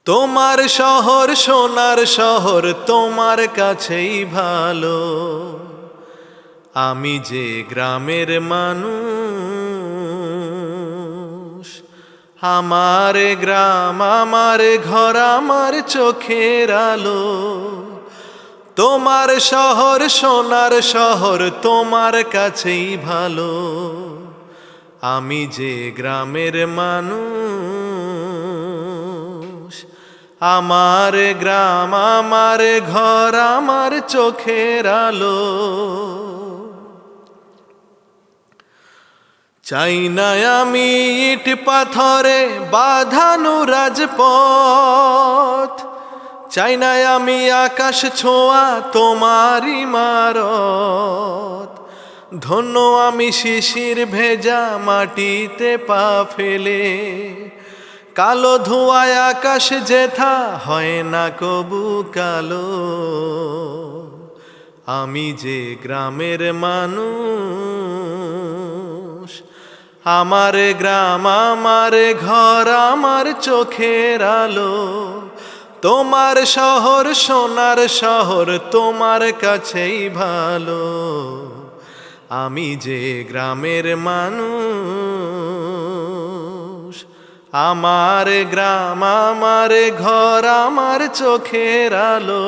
তোমার শহর সোনার শহর তোমার কাছেই ভালো। আমি যে গ্রামের মানুষ, আমার গ্রাম আমার ঘর আমার চোখের আলো। তোমার শহর সোনার শহর তোমার কাছেই ভালো। আমি যে গ্রামের মানুষ, আমার গ্রাম আমার ঘর আমার চোখের আলো। চাই না আমি ইট পাথরে বাঁধানো রাজপথ, চাই না আমি আকাশ ছোঁয়া তোমার ইমারত। ধন্য আমি শিশির ভেজা মাটিতে পা ফেলে, কালো ধোঁয়ায় আকাশ যেথা হয় না কবু কালো। আমি যে গ্রামের মানুষ, আমার গ্রাম আমার ঘর আমার চোখের আলো। তোমার শহর সোনার শহর তোমার কাছেই ভালো। আমি যে গ্রামের মানুষ, আমার গ্রাম আমার ঘর আমার চোখের আলো।